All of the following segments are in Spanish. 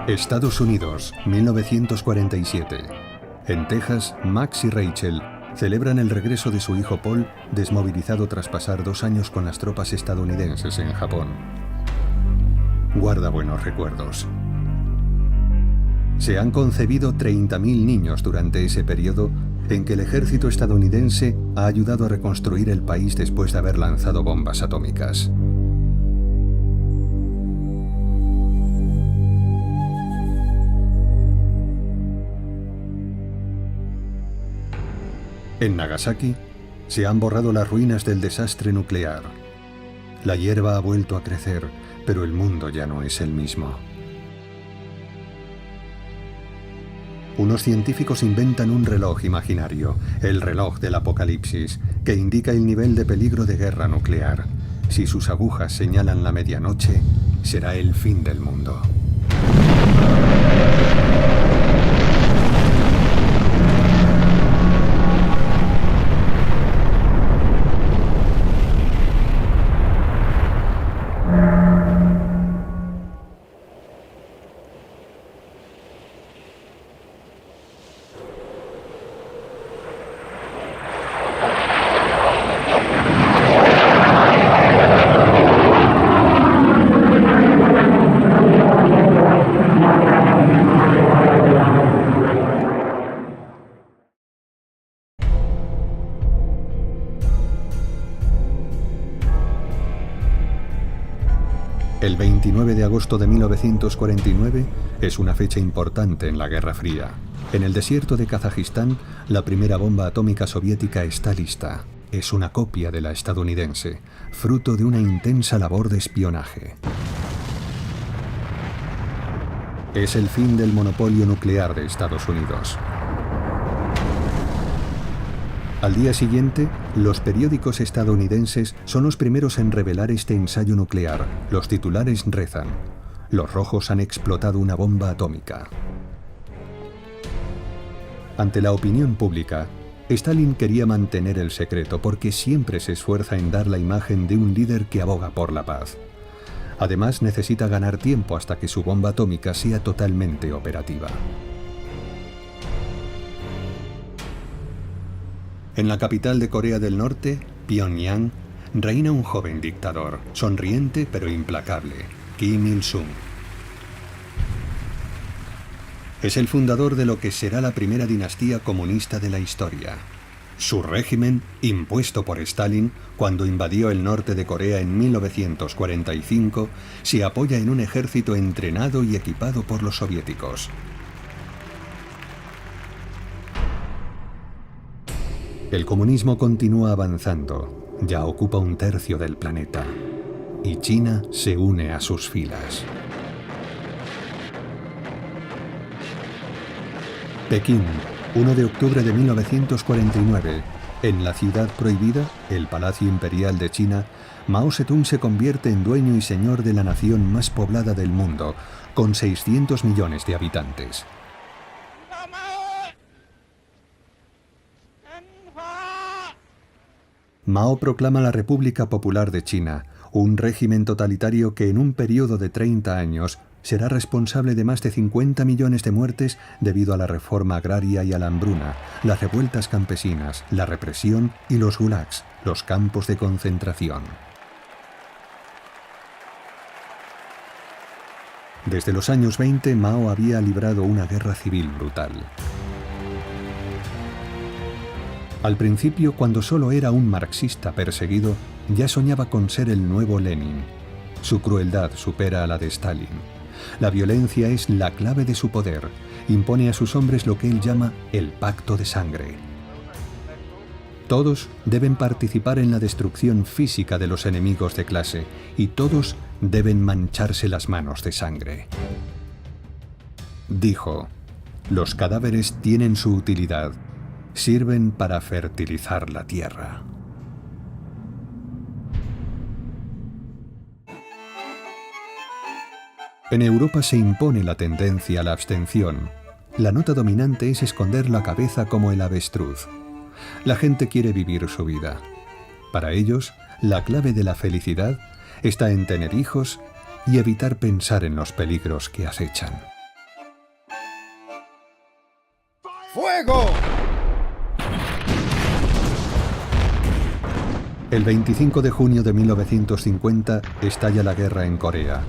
Estados Unidos, 1947. En Texas, Max y Rachel celebran el regreso de su hijo Paul, desmovilizado tras pasar 2 años con las tropas estadounidenses en Japón. Guarda buenos recuerdos. Se han concebido 30.000 niños durante ese periodo en que el ejército estadounidense ha ayudado a reconstruir el país después de haber lanzado bombas atómicas. En Nagasaki se han borrado las ruinas del desastre nuclear. La hierba ha vuelto a crecer, pero el mundo ya no es el mismo. Unos científicos inventan un reloj imaginario, el reloj del apocalipsis, que indica el nivel de peligro de guerra nuclear. Si sus agujas señalan la medianoche, será el fin del mundo. El 29 de agosto de 1949 es una fecha importante en la Guerra Fría. En el desierto de Kazajistán, la primera bomba atómica soviética está lista. Es una copia de la estadounidense, fruto de una intensa labor de espionaje. Es el fin del monopolio nuclear de Estados Unidos. Al día siguiente, los periódicos estadounidenses son los primeros en revelar este ensayo nuclear. Los titulares rezan: "Los rojos han explotado una bomba atómica". Ante la opinión pública, Stalin quería mantener el secreto porque siempre se esfuerza en dar la imagen de un líder que aboga por la paz. Además, necesita ganar tiempo hasta que su bomba atómica sea totalmente operativa. En la capital de Corea del Norte, Pyongyang, reina un joven dictador, sonriente pero implacable, Kim Il-sung. Es el fundador de lo que será la primera dinastía comunista de la historia. Su régimen, impuesto por Stalin cuando invadió el norte de Corea en 1945, se apoya en un ejército entrenado y equipado por los soviéticos. El comunismo continúa avanzando, ya ocupa 1/3 del planeta, y China se une a sus filas. Pekín, 1 de octubre de 1949. En la ciudad prohibida, el Palacio Imperial de China, Mao Zedong se convierte en dueño y señor de la nación más poblada del mundo, con 600 millones de habitantes. Mao proclama la República Popular de China, un régimen totalitario que en un periodo de 30 años será responsable de más de 50 millones de muertes debido a la reforma agraria y a la hambruna, las revueltas campesinas, la represión y los gulags, los campos de concentración. Desde los años 20, Mao había librado una guerra civil brutal. Al principio, cuando solo era un marxista perseguido, ya soñaba con ser el nuevo Lenin. Su crueldad supera a la de Stalin. La violencia es la clave de su poder. Impone a sus hombres lo que él llama el pacto de sangre. Todos deben participar en la destrucción física de los enemigos de clase y todos deben mancharse las manos de sangre. Dijo: "Los cadáveres tienen su utilidad. Sirven para fertilizar la tierra". En Europa se impone la tendencia a la abstención. La nota dominante es esconder la cabeza como el avestruz. La gente quiere vivir su vida. Para ellos, la clave de la felicidad está en tener hijos y evitar pensar en los peligros que acechan. ¡Fuego! El 25 de junio de 1950 estalla la guerra en Corea.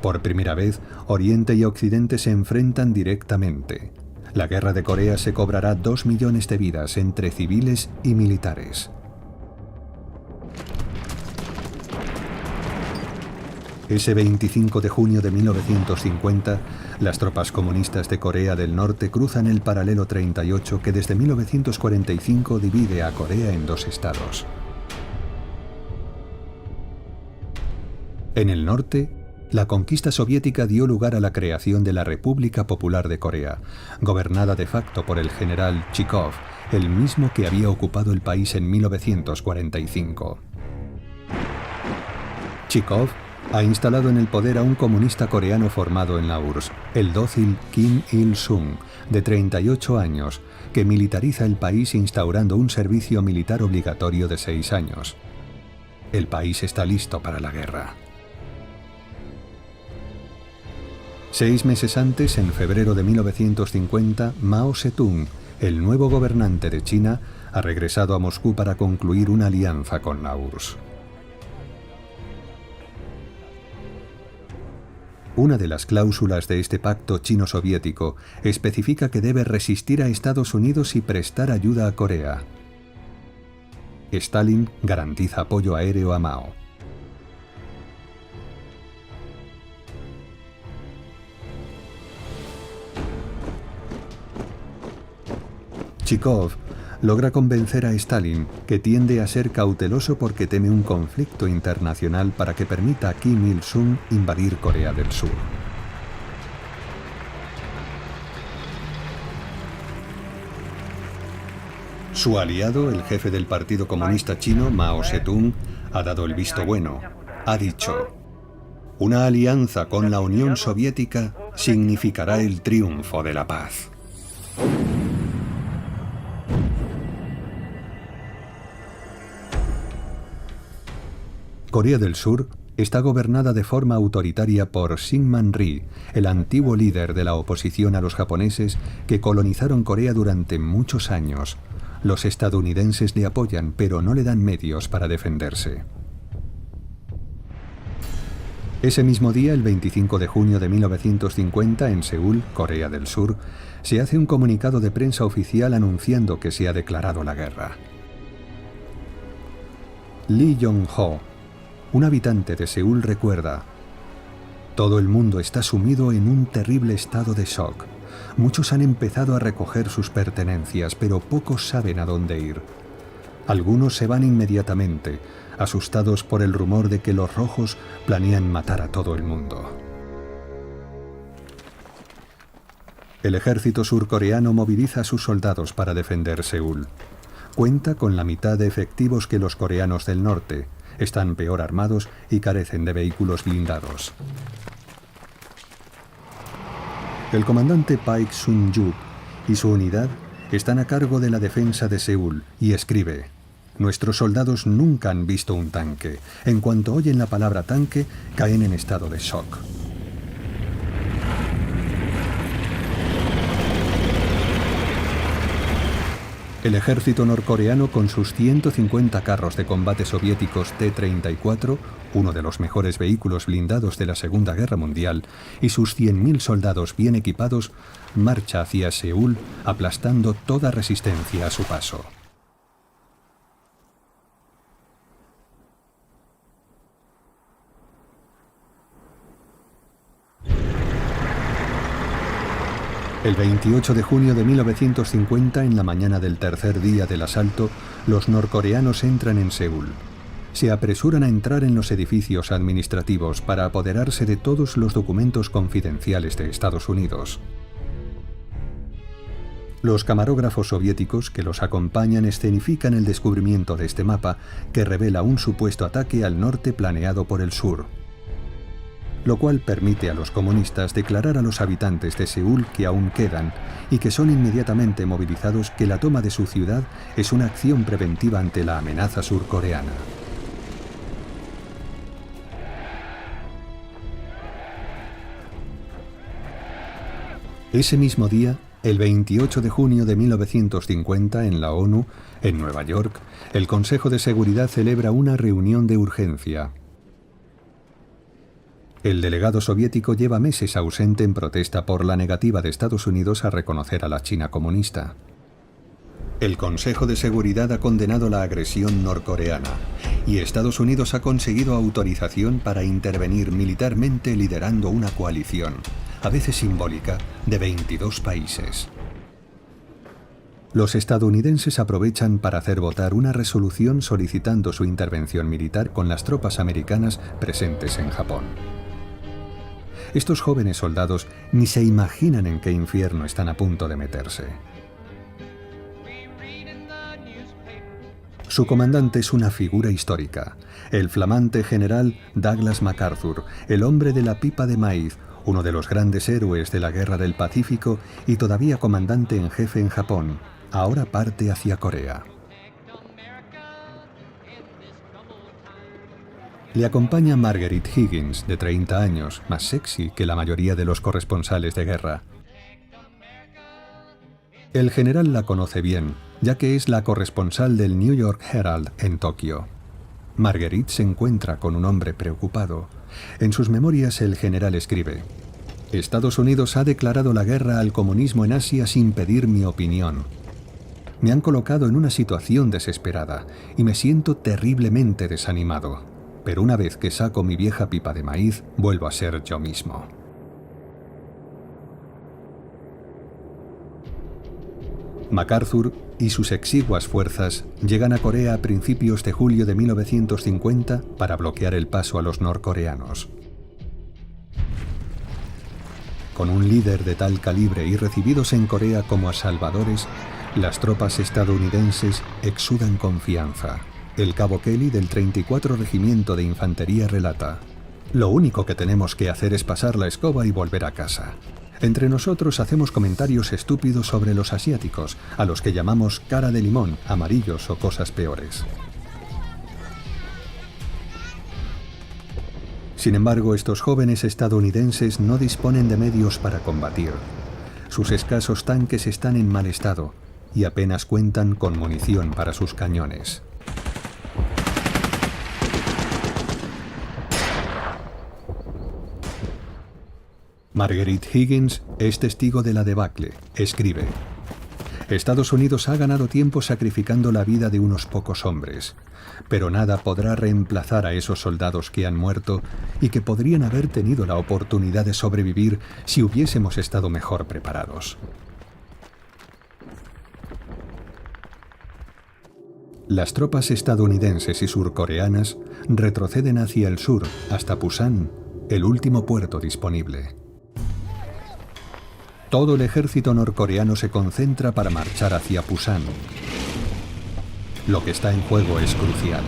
Por primera vez, Oriente y Occidente se enfrentan directamente. La guerra de Corea se cobrará 2 millones de vidas entre civiles y militares. Ese 25 de junio de 1950, las tropas comunistas de Corea del Norte cruzan el paralelo 38 que desde 1945 divide a Corea en dos estados. En el norte, la conquista soviética dio lugar a la creación de la República Popular de Corea, gobernada de facto por el general Zhukov, el mismo que había ocupado el país en 1945. Zhukov ha instalado en el poder a un comunista coreano formado en la URSS, el dócil Kim Il-sung, de 38 años, que militariza el país instaurando un servicio militar obligatorio de 6 años. El país está listo para la guerra. 6 meses antes, en febrero de 1950, Mao Zedong, el nuevo gobernante de China, ha regresado a Moscú para concluir una alianza con la URSS. Una de las cláusulas de este pacto chino-soviético especifica que debe resistir a Estados Unidos y prestar ayuda a Corea. Stalin garantiza apoyo aéreo a Mao. Zhukov logra convencer a Stalin, que tiende a ser cauteloso porque teme un conflicto internacional, para que permita a Kim Il-sung invadir Corea del Sur. Su aliado, el jefe del Partido Comunista Chino, Mao Zedong, ha dado el visto bueno. Ha dicho: una alianza con la Unión Soviética significará el triunfo de la paz. Corea del Sur está gobernada de forma autoritaria por Syngman Rhee, el antiguo líder de la oposición a los japoneses que colonizaron Corea durante muchos años. Los estadounidenses le apoyan, pero no le dan medios para defenderse. Ese mismo día, el 25 de junio de 1950, en Seúl, Corea del Sur, se hace un comunicado de prensa oficial anunciando que se ha declarado la guerra. Lee Yong-ho, un habitante de Seúl, recuerda: todo el mundo está sumido en un terrible estado de shock. Muchos han empezado a recoger sus pertenencias, pero pocos saben a dónde ir. Algunos se van inmediatamente, asustados por el rumor de que los rojos planean matar a todo el mundo. El ejército surcoreano moviliza a sus soldados para defender Seúl. Cuenta con la mitad de efectivos que los coreanos del norte. Están peor armados y carecen de vehículos blindados. El comandante Paik Sun-juk y su unidad están a cargo de la defensa de Seúl y escribe: nuestros soldados nunca han visto un tanque. En cuanto oyen la palabra tanque, caen en estado de shock. El ejército norcoreano, con sus 150 carros de combate soviéticos T-34, uno de los mejores vehículos blindados de la Segunda Guerra Mundial, y sus 100.000 soldados bien equipados, marcha hacia Seúl, aplastando toda resistencia a su paso. El 28 de junio de 1950, en la mañana del tercer día del asalto, los norcoreanos entran en Seúl. Se apresuran a entrar en los edificios administrativos para apoderarse de todos los documentos confidenciales de Estados Unidos. Los camarógrafos soviéticos que los acompañan escenifican el descubrimiento de este mapa, que revela un supuesto ataque al norte planeado por el sur, lo cual permite a los comunistas declarar a los habitantes de Seúl que aún quedan y que son inmediatamente movilizados, que la toma de su ciudad es una acción preventiva ante la amenaza surcoreana. Ese mismo día, El 28 de junio de 1950, en la ONU, en Nueva York, el Consejo de Seguridad celebra una reunión de urgencia. El delegado soviético lleva meses ausente en protesta por la negativa de Estados Unidos a reconocer a la China comunista. El Consejo de Seguridad ha condenado la agresión norcoreana y Estados Unidos ha conseguido autorización para intervenir militarmente liderando una coalición, a veces simbólica, de 22 países. Los estadounidenses aprovechan para hacer votar una resolución solicitando su intervención militar con las tropas americanas presentes en Japón. Estos jóvenes soldados ni se imaginan en qué infierno están a punto de meterse. Su comandante es una figura histórica, el flamante general Douglas MacArthur, el hombre de la pipa de maíz, uno de los grandes héroes de la Guerra del Pacífico y todavía comandante en jefe en Japón. Ahora parte hacia Corea. Le acompaña Marguerite Higgins, de 30 años, más sexy que la mayoría de los corresponsales de guerra. El general la conoce bien, ya que es la corresponsal del New York Herald en Tokio. Marguerite se encuentra con un hombre preocupado. En sus memorias el general escribe: Estados Unidos ha declarado la guerra al comunismo en Asia sin pedir mi opinión. Me han colocado en una situación desesperada y me siento terriblemente desanimado. Pero una vez que saco mi vieja pipa de maíz, vuelvo a ser yo mismo. MacArthur y sus exiguas fuerzas llegan a Corea a principios de julio de 1950 para bloquear el paso a los norcoreanos. Con un líder de tal calibre y recibidos en Corea como a salvadores, las tropas estadounidenses exudan confianza. El cabo Kelly del 34 Regimiento de Infantería relata: Lo único que tenemos que hacer es pasar la escoba y volver a casa. Entre nosotros hacemos comentarios estúpidos sobre los asiáticos, a los que llamamos cara de limón, amarillos o cosas peores. Sin embargo, estos jóvenes estadounidenses no disponen de medios para combatir. Sus escasos tanques están en mal estado y apenas cuentan con munición para sus cañones. Marguerite Higgins es testigo de la debacle. Escribe: Estados Unidos ha ganado tiempo sacrificando la vida de unos pocos hombres, pero nada podrá reemplazar a esos soldados que han muerto y que podrían haber tenido la oportunidad de sobrevivir si hubiésemos estado mejor preparados. Las tropas estadounidenses y surcoreanas retroceden hacia el sur, hasta Pusan, el último puerto disponible. Todo el ejército norcoreano se concentra para marchar hacia Pusan. Lo que está en juego es crucial.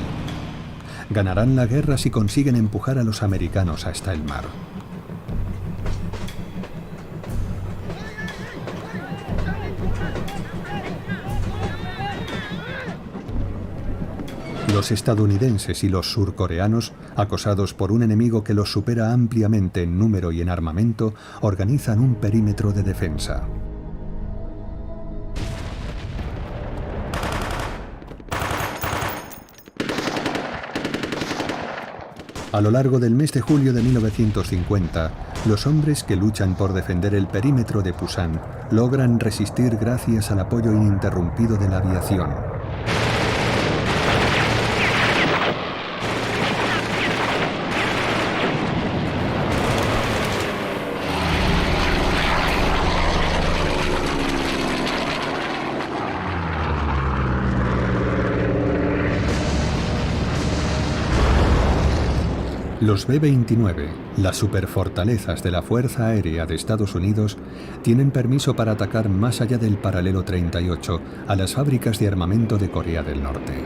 Ganarán la guerra si consiguen empujar a los americanos hasta el mar. Los estadounidenses y los surcoreanos, acosados por un enemigo que los supera ampliamente en número y en armamento, organizan un perímetro de defensa. A lo largo del mes de julio de 1950, los hombres que luchan por defender el perímetro de Pusan logran resistir gracias al apoyo ininterrumpido de la aviación. Los B-29, las superfortalezas de la Fuerza Aérea de Estados Unidos, tienen permiso para atacar más allá del paralelo 38 a las fábricas de armamento de Corea del Norte.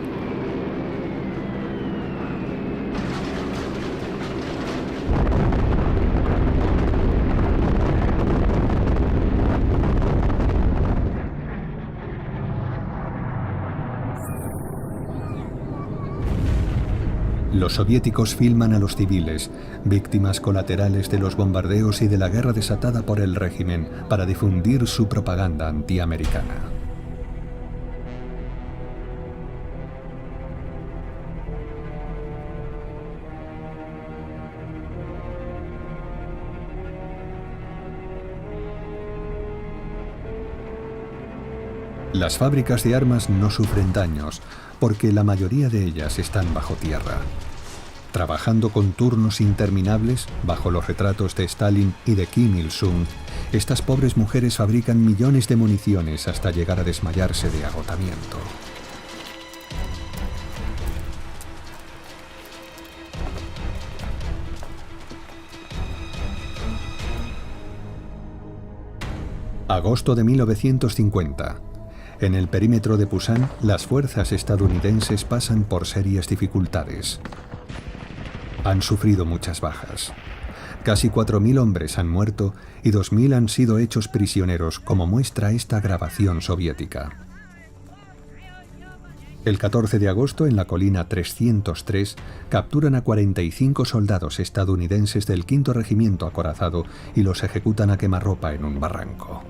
Los soviéticos filman a los civiles, víctimas colaterales de los bombardeos y de la guerra desatada por el régimen para difundir su propaganda antiamericana. Las fábricas de armas no sufren daños, porque la mayoría de ellas están bajo tierra. Trabajando con turnos interminables, bajo los retratos de Stalin y de Kim Il-sung, estas pobres mujeres fabrican millones de municiones hasta llegar a desmayarse de agotamiento. Agosto de 1950. En el perímetro de Pusan, las fuerzas estadounidenses pasan por serias dificultades. Han sufrido muchas bajas. Casi 4.000 hombres han muerto y 2.000 han sido hechos prisioneros, como muestra esta grabación soviética. El 14 de agosto, en la colina 303, capturan a 45 soldados estadounidenses del 5º Regimiento Acorazado y los ejecutan a quemarropa en un barranco.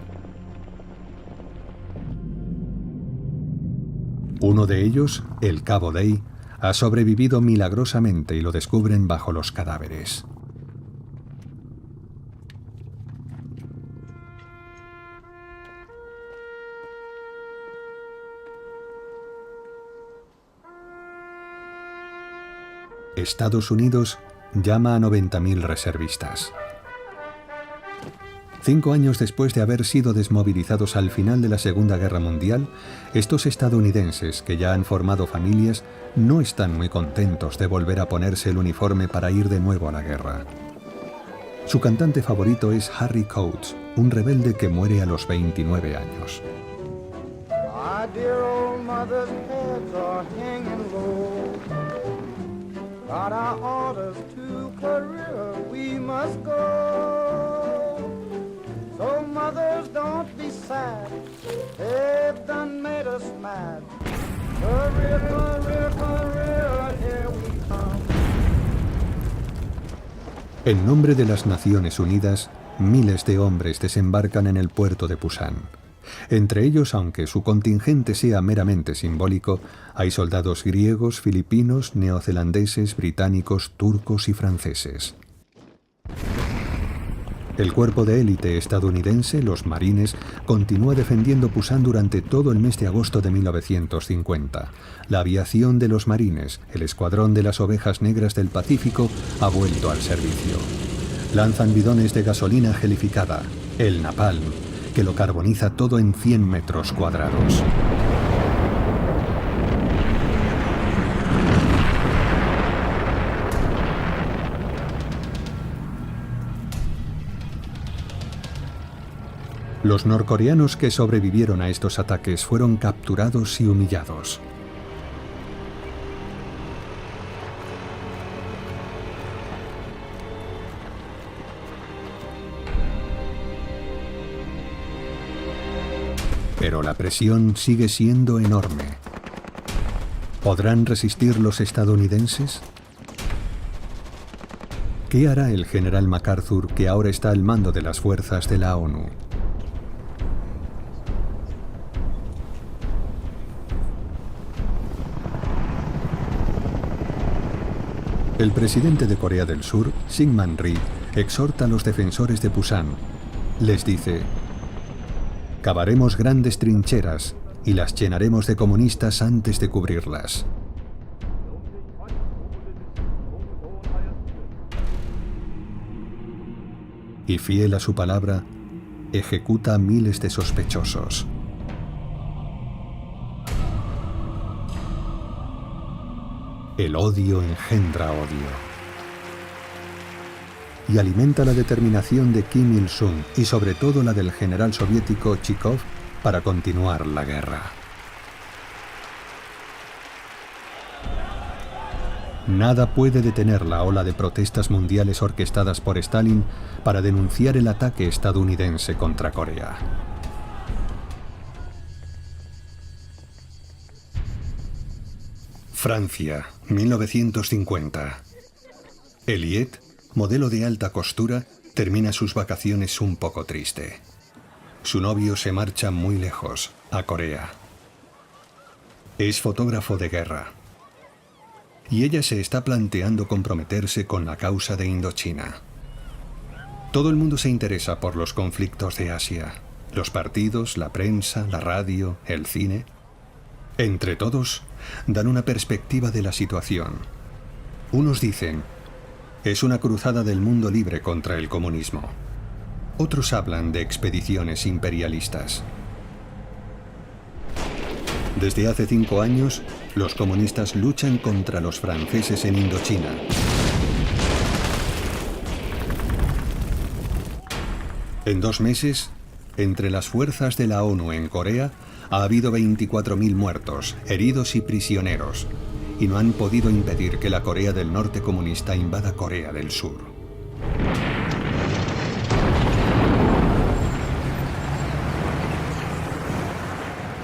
Uno de ellos, el cabo Day, ha sobrevivido milagrosamente y lo descubren bajo los cadáveres. Estados Unidos llama a 90.000 reservistas. 5 años después de haber sido desmovilizados al final de la Segunda Guerra Mundial, estos estadounidenses, que ya han formado familias, no están muy contentos de volver a ponerse el uniforme para ir de nuevo a la guerra. Su cantante favorito es Harry Coates, un rebelde que muere a los 29 años. So mothers, don't be sad, they've done made us mad. Career, career, career, here we come. En nombre de las Naciones Unidas, miles de hombres desembarcan en el puerto de Pusan. Entre ellos, aunque su contingente sea meramente simbólico, hay soldados griegos, filipinos, neozelandeses, británicos, turcos y franceses. El cuerpo de élite estadounidense, los Marines, continúa defendiendo Pusan durante todo el mes de agosto de 1950. La aviación de los Marines, el escuadrón de las Ovejas Negras del Pacífico, ha vuelto al servicio. Lanzan bidones de gasolina gelificada, el napalm, que lo carboniza todo en 100 metros cuadrados. Los norcoreanos que sobrevivieron a estos ataques fueron capturados y humillados. Pero la presión sigue siendo enorme. ¿Podrán resistir los estadounidenses? ¿Qué hará el general MacArthur, que ahora está al mando de las fuerzas de la ONU? El presidente de Corea del Sur, Syngman Rhee, exhorta a los defensores de Pusan. Les dice: cavaremos grandes trincheras y las llenaremos de comunistas antes de cubrirlas. Y fiel a su palabra, ejecuta a miles de sospechosos. El odio engendra odio. Y alimenta la determinación de Kim Il-sung y sobre todo la del general soviético Chikov para continuar la guerra. Nada puede detener la ola de protestas mundiales orquestadas por Stalin para denunciar el ataque estadounidense contra Corea. Francia, 1950. Elliot, modelo de alta costura, termina sus vacaciones un poco triste. Su novio se marcha muy lejos, a Corea. Es fotógrafo de guerra. Y ella se está planteando comprometerse con la causa de Indochina. Todo el mundo se interesa por los conflictos de Asia. Los partidos, la prensa, la radio, el cine. Entre todos, dan una perspectiva de la situación. Unos dicen, es una cruzada del mundo libre contra el comunismo. Otros hablan de expediciones imperialistas. Desde hace 5 años, los comunistas luchan contra los franceses en Indochina. En 2 meses, entre las fuerzas de la ONU en Corea, ha habido 24.000 muertos, heridos y prisioneros, y no han podido impedir que la Corea del Norte comunista invada Corea del Sur.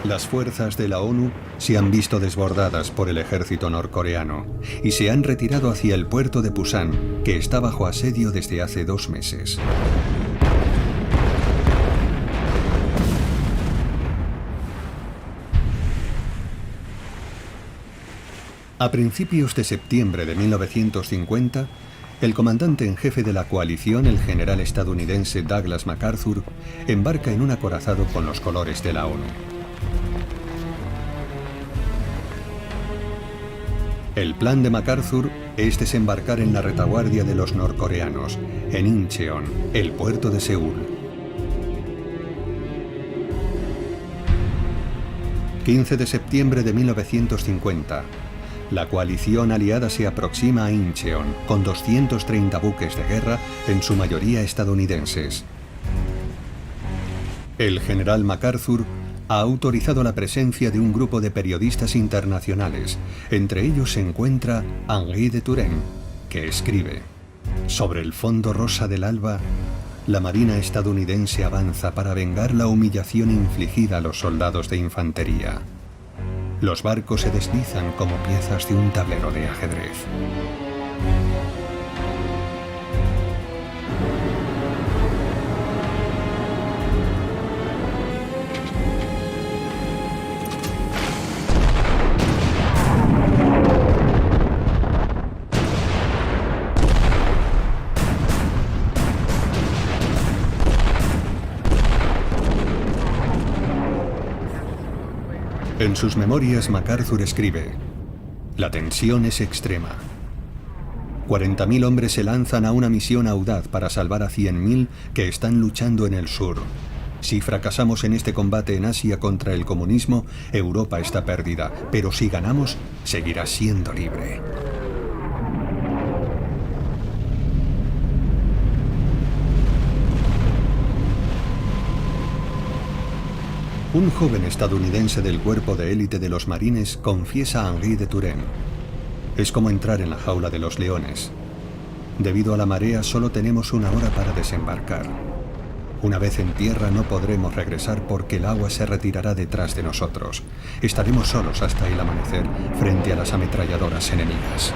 Las fuerzas de la ONU se han visto desbordadas por el ejército norcoreano y se han retirado hacia el puerto de Pusan, que está bajo asedio desde hace 2 meses. A principios de septiembre de 1950, el comandante en jefe de la coalición, el general estadounidense Douglas MacArthur, embarca en un acorazado con los colores de la ONU. El plan de MacArthur es desembarcar en la retaguardia de los norcoreanos, en Incheon, el puerto de Seúl. 15 de septiembre de 1950. La coalición aliada se aproxima a Incheon con 230 buques de guerra, en su mayoría estadounidenses. El general MacArthur ha autorizado la presencia de un grupo de periodistas internacionales. Entre ellos se encuentra Henri de Turenne, que escribe: sobre el fondo rosa del alba, la marina estadounidense avanza para vengar la humillación infligida a los soldados de infantería. Los barcos se deslizan como piezas de un tablero de ajedrez. En sus memorias, MacArthur escribe: la tensión es extrema. 40.000 hombres se lanzan a una misión audaz para salvar a 100.000 que están luchando en el sur. Si fracasamos en este combate en Asia contra el comunismo, Europa está perdida, pero si ganamos, seguirá siendo libre. Un joven estadounidense del cuerpo de élite de los marines confiesa a Henri de Turenne: es como entrar en la jaula de los leones. Debido a la marea solo tenemos 1 hora para desembarcar. Una vez en tierra no podremos regresar porque el agua se retirará detrás de nosotros. Estaremos solos hasta el amanecer frente a las ametralladoras enemigas.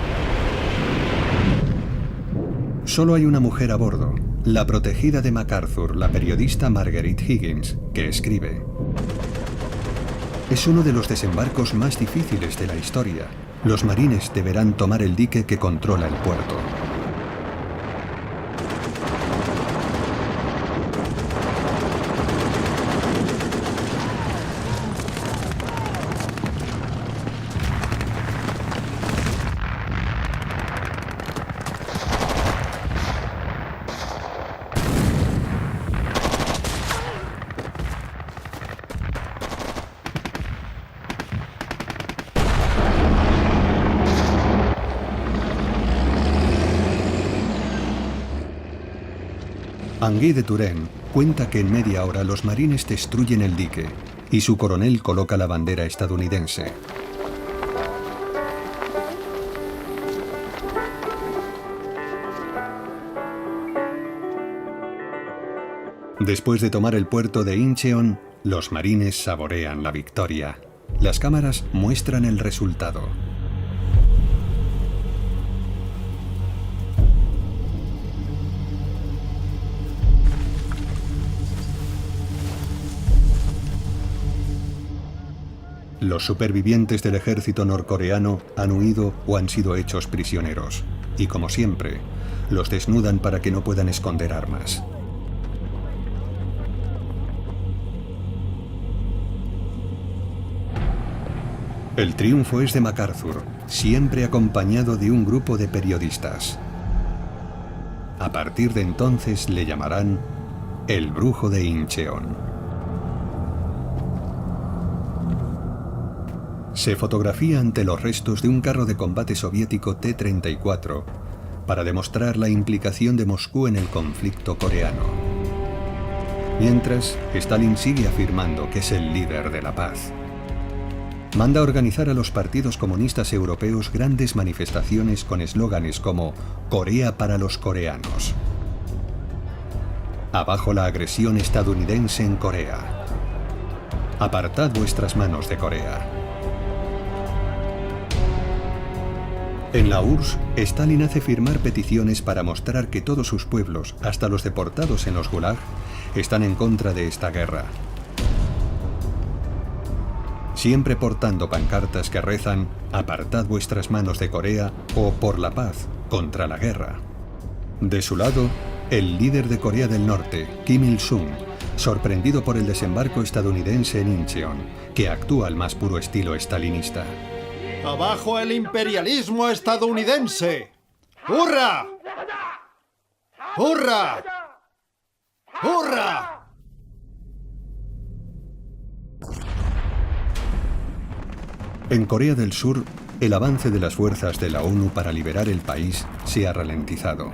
Solo hay una mujer a bordo, la protegida de MacArthur, la periodista Marguerite Higgins, que escribe: es uno de los desembarcos más difíciles de la historia. Los marines deberán tomar el dique que controla el puerto. Henri de Turenne cuenta que en media hora los marines destruyen el dique y su coronel coloca la bandera estadounidense. Después de tomar el puerto de Incheon, los marines saborean la victoria. Las cámaras muestran el resultado. Los supervivientes del ejército norcoreano han huido o han sido hechos prisioneros. Y como siempre, los desnudan para que no puedan esconder armas. El triunfo es de MacArthur, siempre acompañado de un grupo de periodistas. A partir de entonces le llamarán el Brujo de Incheon. Se fotografía ante los restos de un carro de combate soviético T-34 para demostrar la implicación de Moscú en el conflicto coreano. Mientras, Stalin sigue afirmando que es el líder de la paz. Manda organizar a los partidos comunistas europeos grandes manifestaciones con eslóganes como Corea para los coreanos. Abajo la agresión estadounidense en Corea. Apartad vuestras manos de Corea. En la URSS, Stalin hace firmar peticiones para mostrar que todos sus pueblos, hasta los deportados en los Gulag, están en contra de esta guerra. Siempre portando pancartas que rezan «Apartad vuestras manos de Corea» o «Por la paz, contra la guerra». De su lado, el líder de Corea del Norte, Kim Il-sung, sorprendido por el desembarco estadounidense en Incheon, que actúa al más puro estilo stalinista. ¡Abajo el imperialismo estadounidense! ¡Hurra! ¡Hurra! ¡Hurra! En Corea del Sur, el avance de las fuerzas de la ONU para liberar el país se ha ralentizado.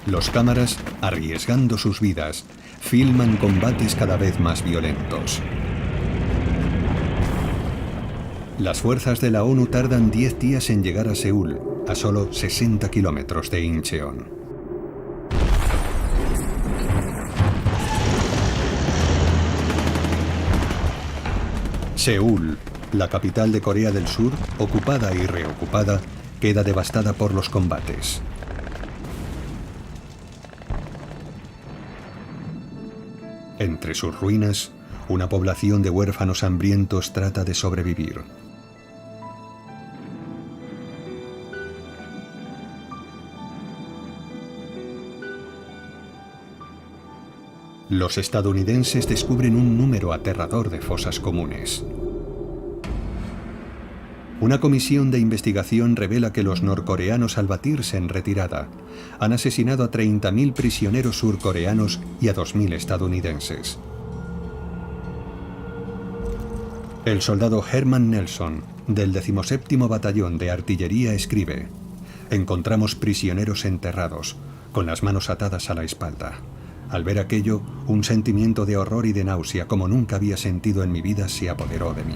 Los cámaras, arriesgando sus vidas, filman combates cada vez más violentos. Las fuerzas de la ONU tardan 10 días en llegar a Seúl, a solo 60 kilómetros de Incheon. Seúl, la capital de Corea del Sur, ocupada y reocupada, queda devastada por los combates. Entre sus ruinas, una población de huérfanos hambrientos trata de sobrevivir. Los estadounidenses descubren un número aterrador de fosas comunes. Una comisión de investigación revela que los norcoreanos, al batirse en retirada, han asesinado a 30.000 prisioneros surcoreanos y a 2.000 estadounidenses. El soldado Herman Nelson, del 17º Batallón de Artillería, escribe: «Encontramos prisioneros enterrados, con las manos atadas a la espalda. Al ver aquello, un sentimiento de horror y de náusea como nunca había sentido en mi vida se apoderó de mí».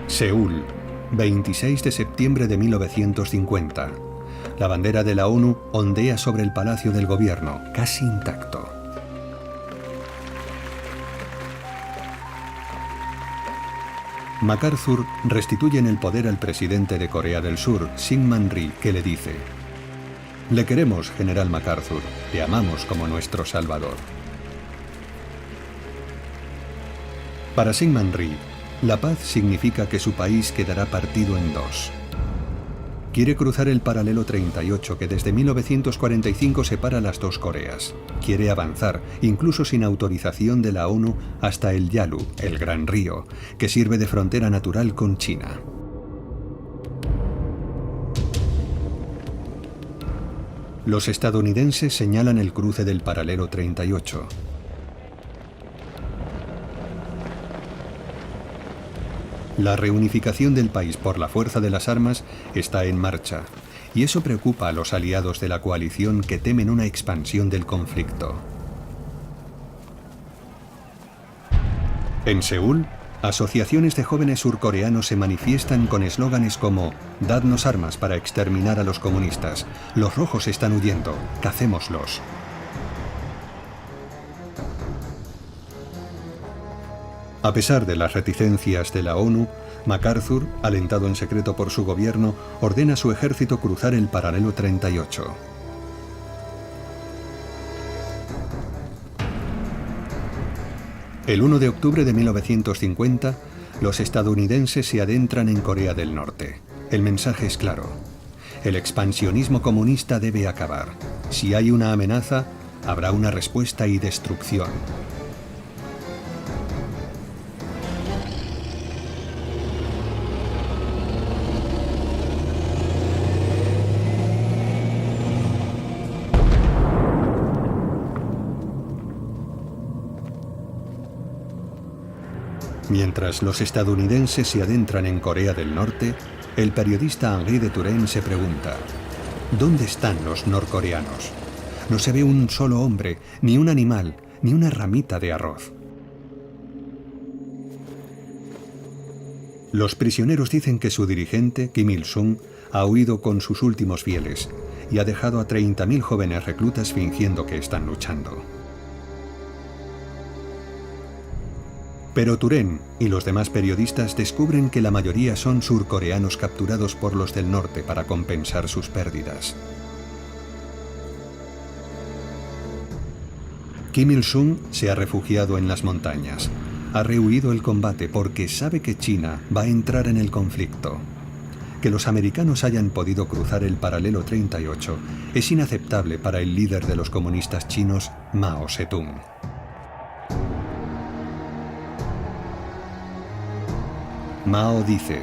Seúl, 26 de septiembre de 1950. La bandera de la ONU ondea sobre el Palacio del Gobierno, casi intacto. MacArthur restituye en el poder al presidente de Corea del Sur, Syngman Rhee, que le dice: «Le queremos, general MacArthur, le amamos como nuestro salvador». Para Syngman Rhee, la paz significa que su país quedará partido en dos. Quiere cruzar el paralelo 38 que desde 1945 separa las dos Coreas. Quiere avanzar, incluso sin autorización de la ONU, hasta el Yalu, el gran río, que sirve de frontera natural con China. Los estadounidenses señalan el cruce del paralelo 38. La reunificación del país por la fuerza de las armas está en marcha, y eso preocupa a los aliados de la coalición que temen una expansión del conflicto. En Seúl, asociaciones de jóvenes surcoreanos se manifiestan con eslóganes como «Dadnos armas para exterminar a los comunistas», «Los rojos están huyendo, cacémoslos». A pesar de las reticencias de la ONU, MacArthur, alentado en secreto por su gobierno, ordena a su ejército cruzar el paralelo 38. El 1 de octubre de 1950, los estadounidenses se adentran en Corea del Norte. El mensaje es claro. El expansionismo comunista debe acabar. Si hay una amenaza, habrá una respuesta y destrucción. Mientras los estadounidenses se adentran en Corea del Norte, el periodista Henri de Turenne se pregunta: ¿dónde están los norcoreanos? No se ve un solo hombre, ni un animal, ni una ramita de arroz. Los prisioneros dicen que su dirigente, Kim Il-sung, ha huido con sus últimos fieles y ha dejado a 30.000 jóvenes reclutas fingiendo que están luchando. Pero Turenne y los demás periodistas descubren que la mayoría son surcoreanos capturados por los del norte para compensar sus pérdidas. Kim Il-sung se ha refugiado en las montañas. Ha rehuido el combate porque sabe que China va a entrar en el conflicto. Que los americanos hayan podido cruzar el paralelo 38 es inaceptable para el líder de los comunistas chinos, Mao Zedong. Mao dice: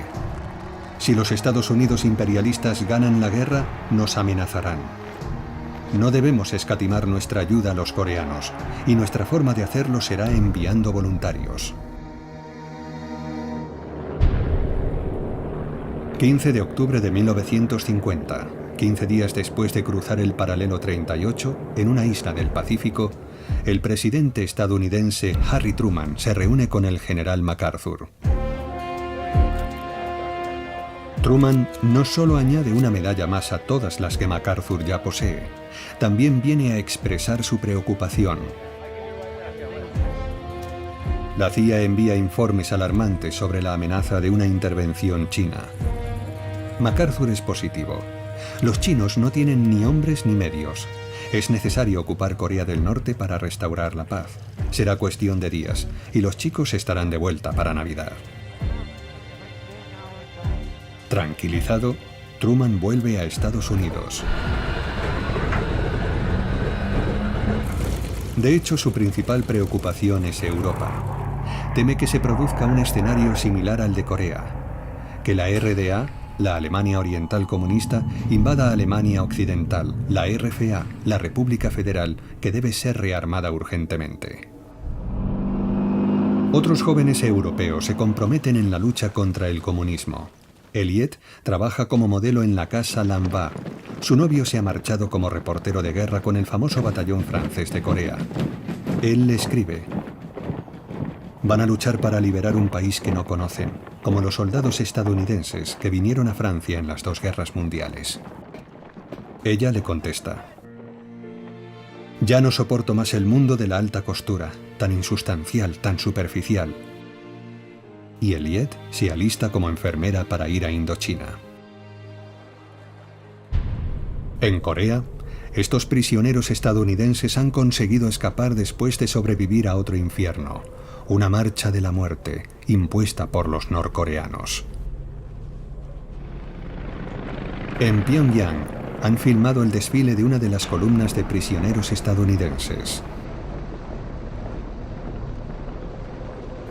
si los Estados Unidos imperialistas ganan la guerra, nos amenazarán. No debemos escatimar nuestra ayuda a los coreanos, y nuestra forma de hacerlo será enviando voluntarios. 15 de octubre de 1950, 15 días después de cruzar el paralelo 38, en una isla del Pacífico, el presidente estadounidense Harry Truman se reúne con el general MacArthur. Truman no solo añade una medalla más a todas las que MacArthur ya posee, también viene a expresar su preocupación. La CIA envía informes alarmantes sobre la amenaza de una intervención china. MacArthur es positivo. Los chinos no tienen ni hombres ni medios. Es necesario ocupar Corea del Norte para restaurar la paz. Será cuestión de días, y los chicos estarán de vuelta para Navidad. Tranquilizado, Truman vuelve a Estados Unidos. De hecho, su principal preocupación es Europa. Teme que se produzca un escenario similar al de Corea, que la RDA, la Alemania Oriental Comunista, invada Alemania Occidental, la RFA, la República Federal, que debe ser rearmada urgentemente. Otros jóvenes europeos se comprometen en la lucha contra el comunismo. Elliot trabaja como modelo en la casa Lambert. Su novio se ha marchado como reportero de guerra con el famoso batallón francés de Corea. Él le escribe: van a luchar para liberar un país que no conocen, como los soldados estadounidenses que vinieron a Francia en las 2 guerras mundiales. Ella le contesta: ya no soporto más el mundo de la alta costura, tan insustancial, tan superficial. Y Elliot se alista como enfermera para ir a Indochina. En Corea, estos prisioneros estadounidenses han conseguido escapar después de sobrevivir a otro infierno, una marcha de la muerte impuesta por los norcoreanos. En Pyongyang han filmado el desfile de una de las columnas de prisioneros estadounidenses.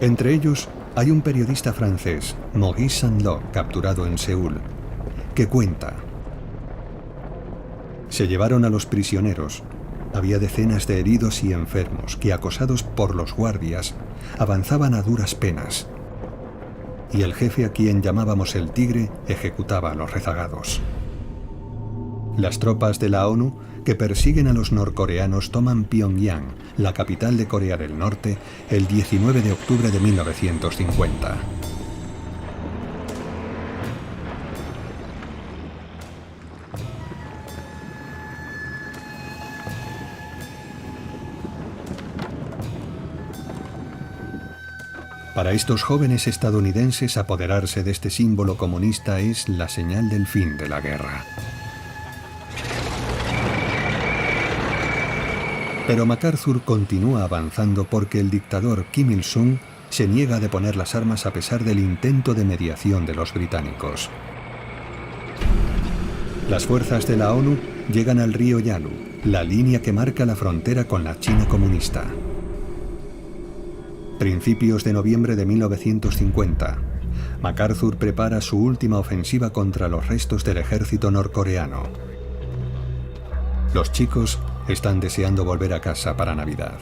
Entre ellos hay un periodista francés, Maurice Sandlot, capturado en Seúl, que cuenta: se llevaron a los prisioneros. Había decenas de heridos y enfermos que, acosados por los guardias, avanzaban a duras penas. Y el jefe, a quien llamábamos el Tigre, ejecutaba a los rezagados. Las tropas de la ONU que persiguen a los norcoreanos toman Pyongyang, la capital de Corea del Norte, el 19 de octubre de 1950. Para estos jóvenes estadounidenses, apoderarse de este símbolo comunista es la señal del fin de la guerra. Pero MacArthur continúa avanzando porque el dictador Kim Il-sung se niega a deponer las armas a pesar del intento de mediación de los británicos. Las fuerzas de la ONU llegan al río Yalu, la línea que marca la frontera con la China comunista. Principios de noviembre de 1950, MacArthur prepara su última ofensiva contra los restos del ejército norcoreano. Los chicos están deseando volver a casa para Navidad.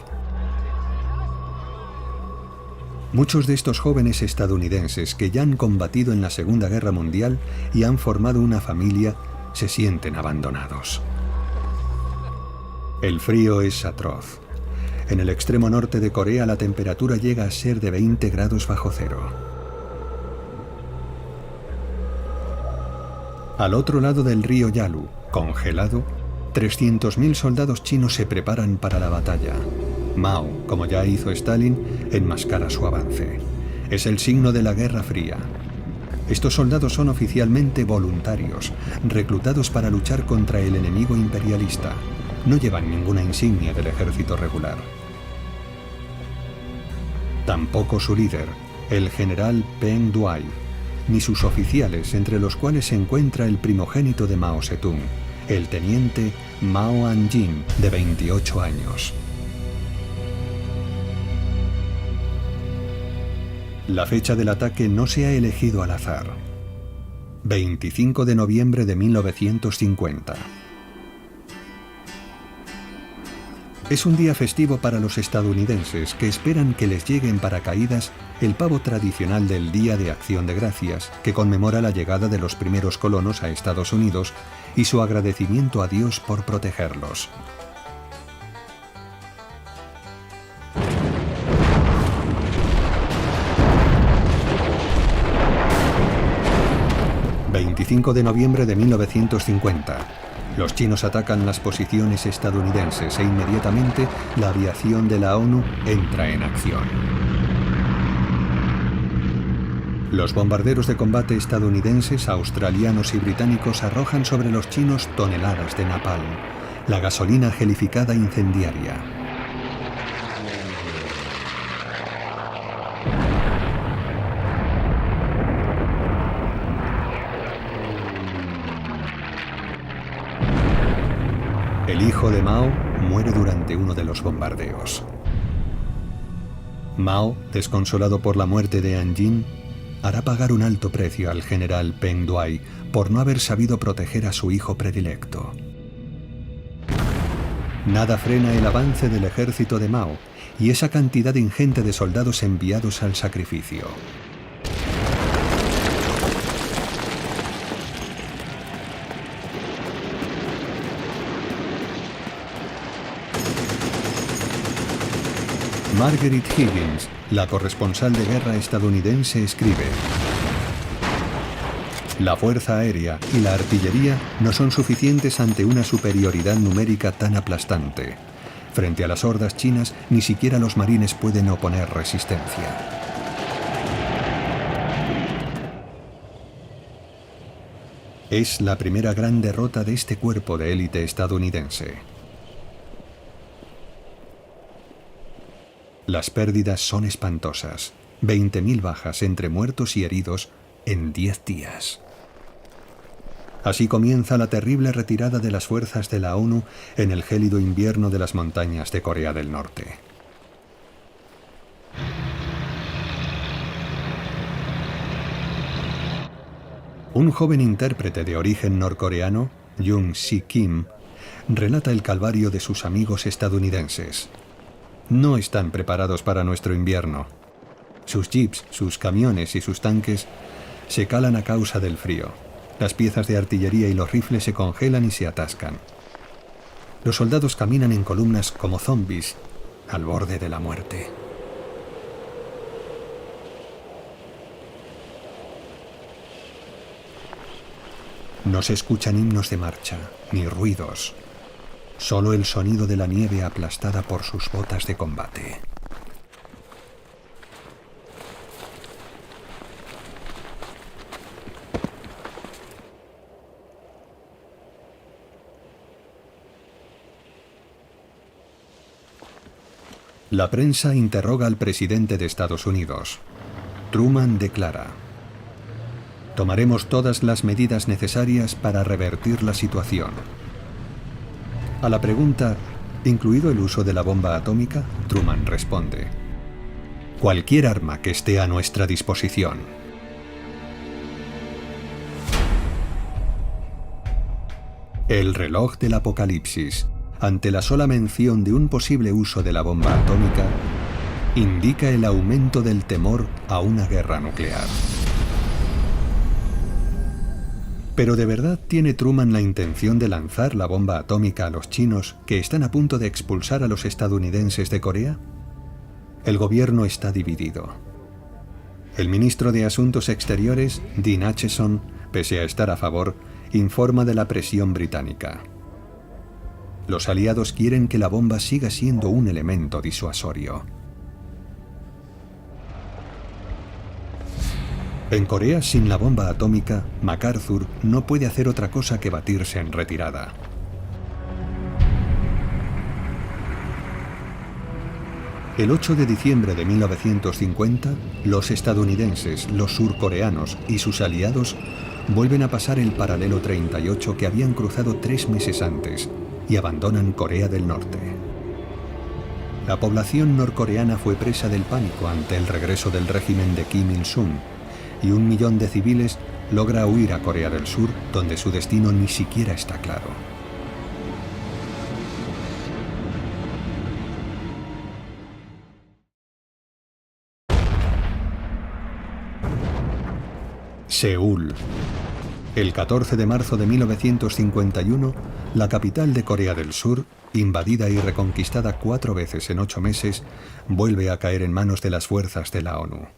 Muchos de estos jóvenes estadounidenses que ya han combatido en la Segunda Guerra Mundial y han formado una familia se sienten abandonados. El frío es atroz. En el extremo norte de Corea la temperatura llega a ser de 20 grados bajo cero. Al otro lado del río Yalu, congelado, 300.000 soldados chinos se preparan para la batalla. Mao, como ya hizo Stalin, enmascara su avance. Es el signo de la Guerra Fría. Estos soldados son oficialmente voluntarios, reclutados para luchar contra el enemigo imperialista. No llevan ninguna insignia del ejército regular. Tampoco su líder, el general Peng Duai, ni sus oficiales, entre los cuales se encuentra el primogénito de Mao Zedong, el teniente Mao Anjin, de 28 años. La fecha del ataque no se ha elegido al azar. 25 de noviembre de 1950. Es un día festivo para los estadounidenses que esperan que les llegue en paracaídas el pavo tradicional del Día de Acción de Gracias, que conmemora la llegada de los primeros colonos a Estados Unidos y su agradecimiento a Dios por protegerlos. ...25 de noviembre de 1950... Los chinos atacan las posiciones estadounidenses e inmediatamente la aviación de la ONU entra en acción. Los bombarderos de combate estadounidenses, australianos y británicos arrojan sobre los chinos toneladas de napalm, la gasolina gelificada incendiaria. El hijo de Mao muere durante uno de los bombardeos. Mao, desconsolado por la muerte de Anjin, hará pagar un alto precio al general Peng Duai por no haber sabido proteger a su hijo predilecto. Nada frena el avance del ejército de Mao y esa cantidad ingente de soldados enviados al sacrificio. Margaret Higgins, la corresponsal de guerra estadounidense, escribe: la fuerza aérea y la artillería no son suficientes ante una superioridad numérica tan aplastante. Frente a las hordas chinas, ni siquiera los marines pueden oponer resistencia. Es la primera gran derrota de este cuerpo de élite estadounidense. Las pérdidas son espantosas. 20.000 bajas entre muertos y heridos en 10 días. Así comienza la terrible retirada de las fuerzas de la ONU en el gélido invierno de las montañas de Corea del Norte. Un joven intérprete de origen norcoreano, Jung Si Kim, relata el calvario de sus amigos estadounidenses. No están preparados para nuestro invierno. Sus jeeps, sus camiones y sus tanques se calan a causa del frío. Las piezas de artillería y los rifles se congelan y se atascan. Los soldados caminan en columnas como zombies, al borde de la muerte. No se escuchan himnos de marcha, ni ruidos. Solo el sonido de la nieve aplastada por sus botas de combate. La prensa interroga al presidente de Estados Unidos. Truman declara: tomaremos todas las medidas necesarias para revertir la situación. A la pregunta, ¿incluido el uso de la bomba atómica?, Truman responde: cualquier arma que esté a nuestra disposición. El reloj del apocalipsis, ante la sola mención de un posible uso de la bomba atómica, indica el aumento del temor a una guerra nuclear. ¿Pero de verdad tiene Truman la intención de lanzar la bomba atómica a los chinos que están a punto de expulsar a los estadounidenses de Corea? El gobierno está dividido. El ministro de Asuntos Exteriores, Dean Acheson, pese a estar a favor, informa de la presión británica. Los aliados quieren que la bomba siga siendo un elemento disuasorio. En Corea, sin la bomba atómica, MacArthur no puede hacer otra cosa que batirse en retirada. El 8 de diciembre de 1950, los estadounidenses, los surcoreanos y sus aliados vuelven a pasar el paralelo 38 que habían cruzado 3 meses antes y abandonan Corea del Norte. La población norcoreana fue presa del pánico ante el regreso del régimen de Kim Il-sung, y 1 millón de civiles logra huir a Corea del Sur, donde su destino ni siquiera está claro. Seúl. El 14 de marzo de 1951, la capital de Corea del Sur, invadida y reconquistada 4 veces en 8 meses, vuelve a caer en manos de las fuerzas de la ONU.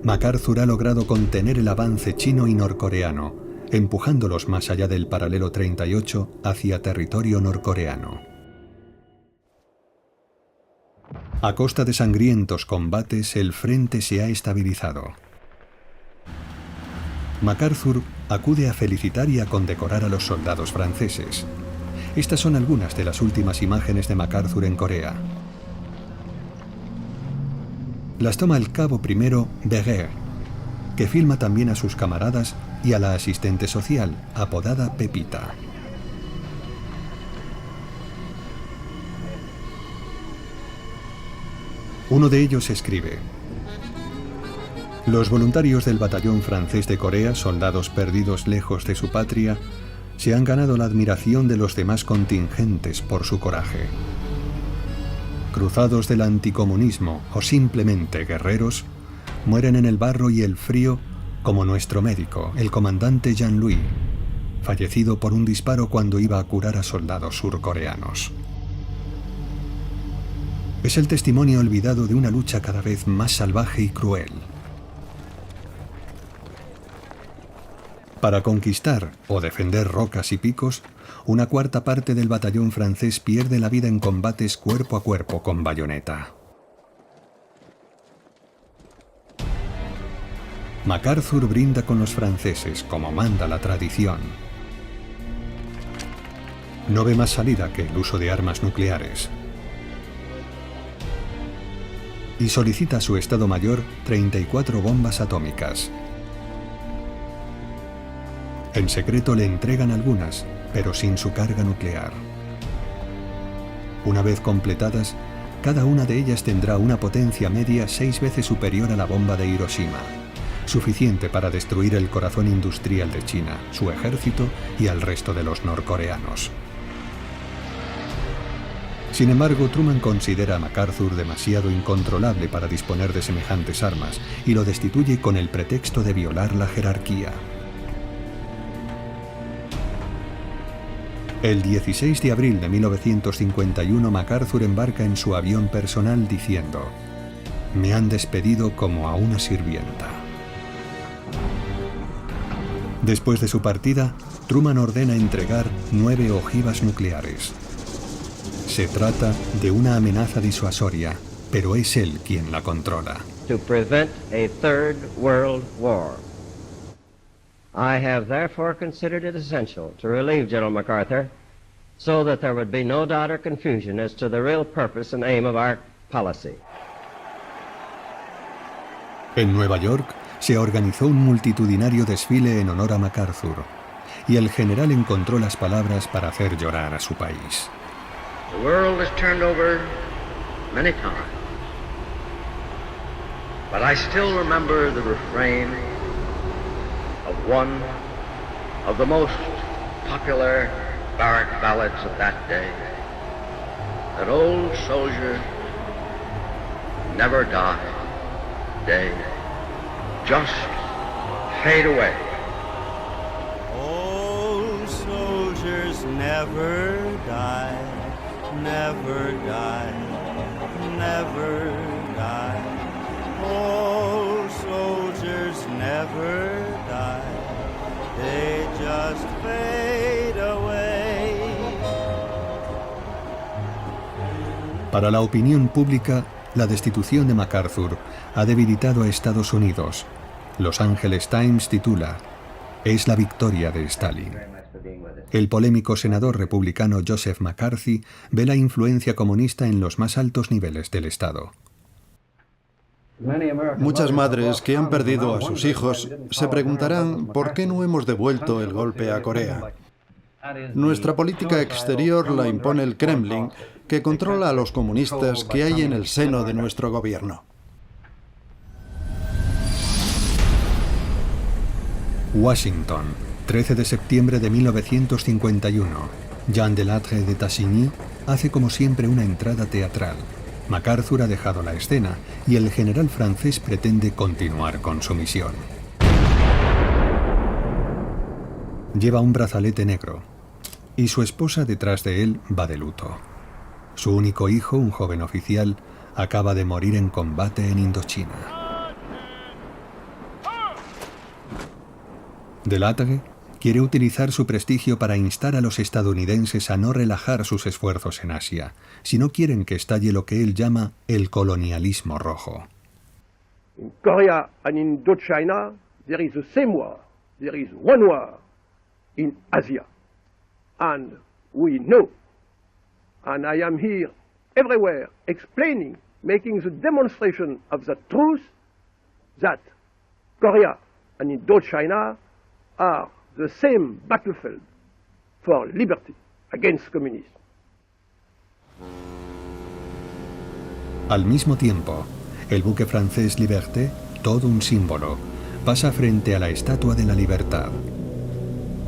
MacArthur ha logrado contener el avance chino y norcoreano, empujándolos más allá del paralelo 38 hacia territorio norcoreano. A costa de sangrientos combates, el frente se ha estabilizado. MacArthur acude a felicitar y a condecorar a los soldados franceses. Estas son algunas de las últimas imágenes de MacArthur en Corea. Las toma el cabo primero Beguer, que filma también a sus camaradas y a la asistente social, apodada Pepita. Uno de ellos escribe: los voluntarios del batallón francés de Corea, soldados perdidos lejos de su patria, se han ganado la admiración de los demás contingentes por su coraje. Cruzados del anticomunismo o simplemente guerreros, mueren en el barro y el frío como nuestro médico, el comandante Jean-Louis, fallecido por un disparo cuando iba a curar a soldados surcoreanos. Es el testimonio olvidado de una lucha cada vez más salvaje y cruel. Para conquistar o defender rocas y picos, 1/4 parte del batallón francés pierde la vida en combates cuerpo a cuerpo con bayoneta. MacArthur brinda con los franceses, como manda la tradición. No ve más salida que el uso de armas nucleares. Y solicita a su Estado Mayor 34 bombas atómicas. En secreto le entregan algunas, pero sin su carga nuclear. Una vez completadas, cada una de ellas tendrá una potencia media 6 veces superior a la bomba de Hiroshima, suficiente para destruir el corazón industrial de China, su ejército y al resto de los norcoreanos. Sin embargo, Truman considera a MacArthur demasiado incontrolable para disponer de semejantes armas y lo destituye con el pretexto de violar la jerarquía. El 16 de abril de 1951, MacArthur embarca en su avión personal diciendo: «Me han despedido como a una sirvienta». Después de su partida, Truman ordena entregar 9 ojivas nucleares. Se trata de una amenaza disuasoria, pero es él quien la controla. To prevent a third world war. I have therefore considered it essential to relieve General MacArthur so that there would be no doubt or confusion as to the real purpose and aim of our policy. En Nueva York se organizó un multitudinario desfile en honor a MacArthur, y el general encontró las palabras para hacer llorar a su país. The world has turned over many times, but I still remember the refrain of one of the most popular barrack ballads of that day. That old soldiers never die, they just fade away. Old soldiers never die, never die, never die. Old soldiers never die, they just fade away. Para la opinión pública, la destitución de MacArthur ha debilitado a Estados Unidos. Los Angeles Times titula: "Es la victoria de Stalin". El polémico senador republicano Joseph McCarthy ve la influencia comunista en los más altos niveles del Estado. Muchas madres que han perdido a sus hijos se preguntarán por qué no hemos devuelto el golpe a Corea. Nuestra política exterior la impone el Kremlin, que controla a los comunistas que hay en el seno de nuestro gobierno. Washington, 13 de septiembre de 1951. Jean Delattre de Tassigny hace como siempre una entrada teatral. MacArthur ha dejado la escena y el general francés pretende continuar con su misión. Lleva un brazalete negro y su esposa detrás de él va de luto. Su único hijo, un joven oficial, acaba de morir en combate en Indochina. Delattre quiere utilizar su prestigio para instar a los estadounidenses a no relajar sus esfuerzos en Asia, si no quieren que estalle lo que él llama el colonialismo rojo. In Korea and in Indochina, there is the same war. There is one war in Asia. And we know. And I am here everywhere explaining, making the demonstration of the truth that Korea and Indochina are the same battlefield for liberty against communism. Al mismo tiempo, el buque francés Liberté, todo un símbolo, pasa frente a la Estatua de la Libertad.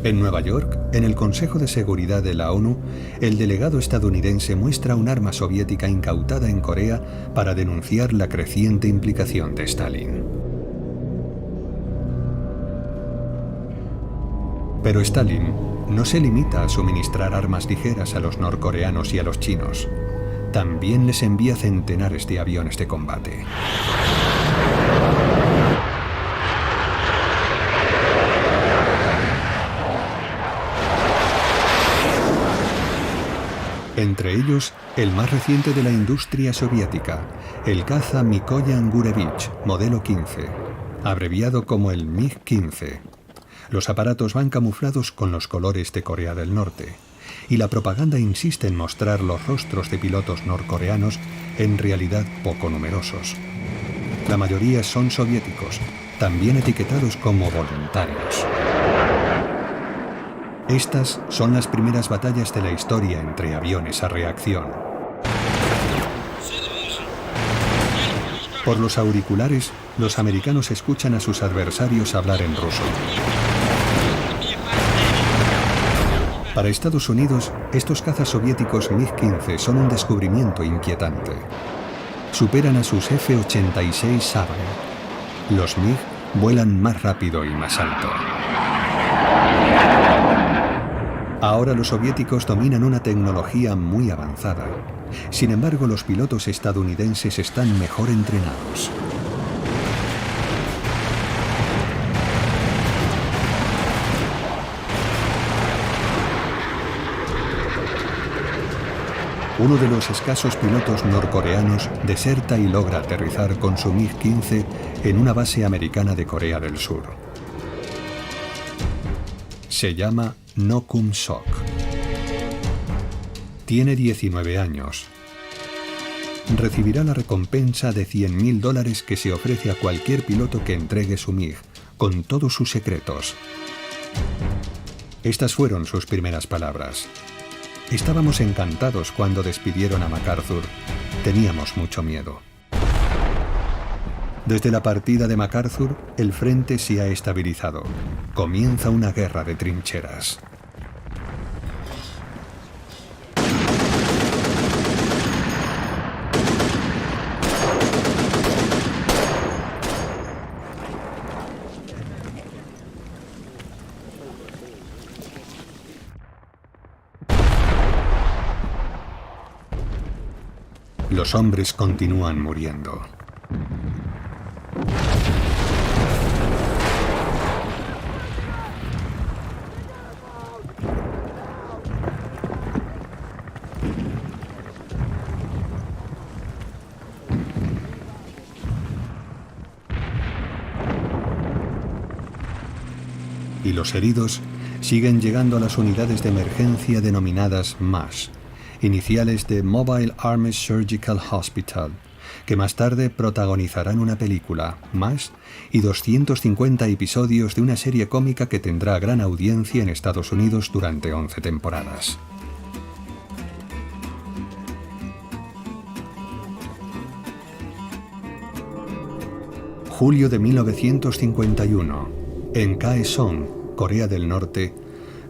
En Nueva York, en el Consejo de Seguridad de la ONU, el delegado estadounidense muestra un arma soviética incautada en Corea para denunciar la creciente implicación de Stalin. Pero Stalin no se limita a suministrar armas ligeras a los norcoreanos y a los chinos. También les envía centenares de aviones de combate. Entre ellos, el más reciente de la industria soviética, el caza Mikoyan Gurevich, modelo 15, abreviado como el MiG-15. Los aparatos van camuflados con los colores de Corea del Norte, y la propaganda insiste en mostrar los rostros de pilotos norcoreanos en realidad poco numerosos. La mayoría son soviéticos, también etiquetados como voluntarios. Estas son las primeras batallas de la historia entre aviones a reacción. Por los auriculares, los americanos escuchan a sus adversarios hablar en ruso. Para Estados Unidos, estos cazas soviéticos MiG-15 son un descubrimiento inquietante. Superan a sus F-86 Sabre. Los MiG vuelan más rápido y más alto. Ahora los soviéticos dominan una tecnología muy avanzada. Sin embargo, los pilotos estadounidenses están mejor entrenados. Uno de los escasos pilotos norcoreanos deserta y logra aterrizar con su MiG-15 en una base americana de Corea del Sur. Se llama No Kum-sok. Tiene 19 años. recibirá la recompensa de $100.000 que se ofrece a cualquier piloto que entregue su MiG, con todos sus secretos. Estas fueron sus primeras palabras. Estábamos encantados cuando despidieron a MacArthur. Teníamos mucho miedo. Desde la partida de MacArthur, el frente se ha estabilizado. Comienza una guerra de trincheras. Los hombres continúan muriendo. Y los heridos siguen llegando a las unidades de emergencia denominadas MASH, iniciales de Mobile Army Surgical Hospital, que más tarde protagonizarán una película, MASH, y 250 episodios de una serie cómica que tendrá gran audiencia en Estados Unidos durante 11 temporadas. Julio de 1951. En Kaesong, Corea del Norte,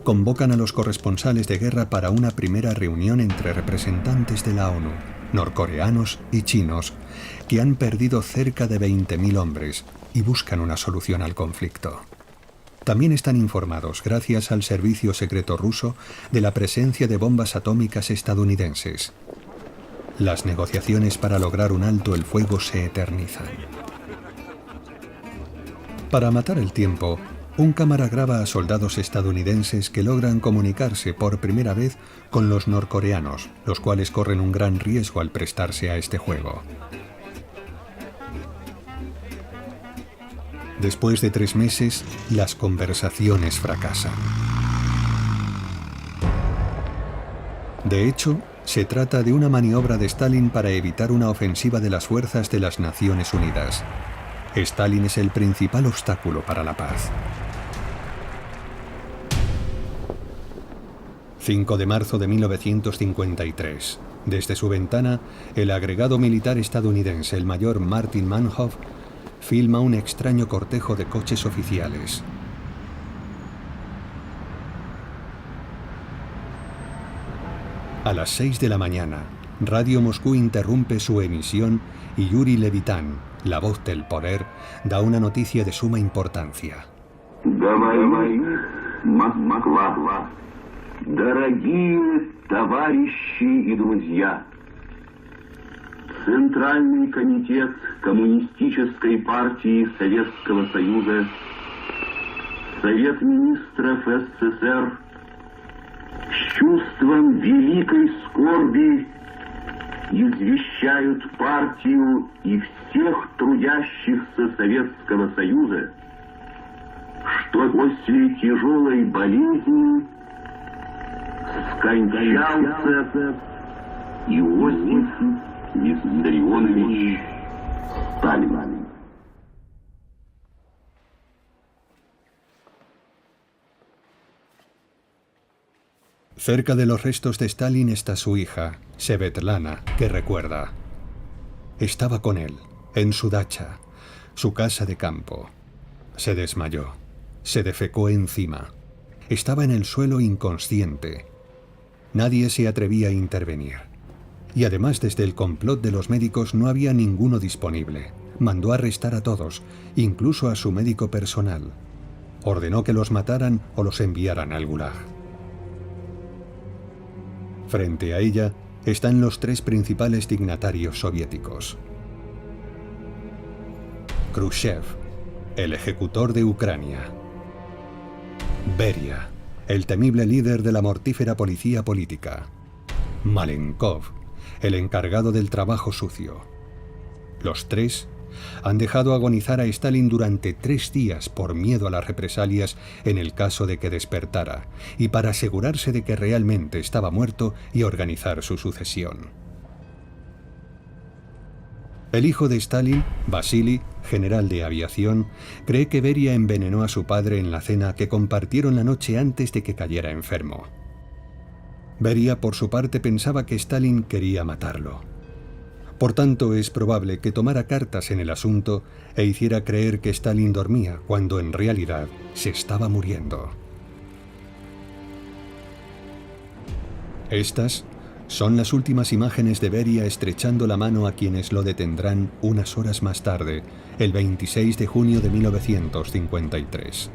convocan a los corresponsales de guerra para una primera reunión entre representantes de la ONU, norcoreanos y chinos, que han perdido cerca de 20.000 hombres y buscan una solución al conflicto. También están informados, gracias al servicio secreto ruso, de la presencia de bombas atómicas estadounidenses. Las negociaciones para lograr un alto el fuego se eternizan. Para matar el tiempo, un cámara graba a soldados estadounidenses que logran comunicarse por primera vez con los norcoreanos, los cuales corren un gran riesgo al prestarse a este juego. Después de 3 meses, las conversaciones fracasan. De hecho, se trata de una maniobra de Stalin para evitar una ofensiva de las fuerzas de las Naciones Unidas. Stalin es el principal obstáculo para la paz. 5 de marzo de 1953. Desde su ventana, el agregado militar estadounidense, el mayor Martin Mannhof, filma un extraño cortejo de coches oficiales. A las 6 de la mañana, Radio Moscú interrumpe su emisión y Yuri Levitan, la voz del poder, da una noticia de suma importancia. Дорогие товарищи и друзья, Центральный комитет Коммунистической партии Советского Союза, Совет министров СССР с чувством великой скорби извещают партию и всех трудящихся Советского Союза, что после тяжелой болезни скончался Иосиф Виссарионович Сталин. Cerca de los restos de Stalin está su hija, Svetlana, que recuerda. Estaba con él, en su dacha, su casa de campo. Se desmayó, se defecó encima. Estaba en el suelo inconsciente. Nadie se atrevía a intervenir. Y además, desde el complot de los médicos no había ninguno disponible. Mandó arrestar a todos, incluso a su médico personal. Ordenó que los mataran o los enviaran al Gulag. Frente a ella están los 3 principales dignatarios soviéticos. Khrushchev, el ejecutor de Ucrania. Beria, el temible líder de la mortífera policía política. Malenkov, el encargado del trabajo sucio. Los 3 han dejado agonizar a Stalin durante 3 días por miedo a las represalias en el caso de que despertara y para asegurarse de que realmente estaba muerto y organizar su sucesión. El hijo de Stalin, Vasily, general de aviación, cree que Beria envenenó a su padre en la cena que compartieron la noche antes de que cayera enfermo. Beria, por su parte, pensaba que Stalin quería matarlo. Por tanto, es probable que tomara cartas en el asunto e hiciera creer que Stalin dormía, cuando en realidad se estaba muriendo. Estas son las últimas imágenes de Beria estrechando la mano a quienes lo detendrán unas horas más tarde, el 26 de junio de 1953.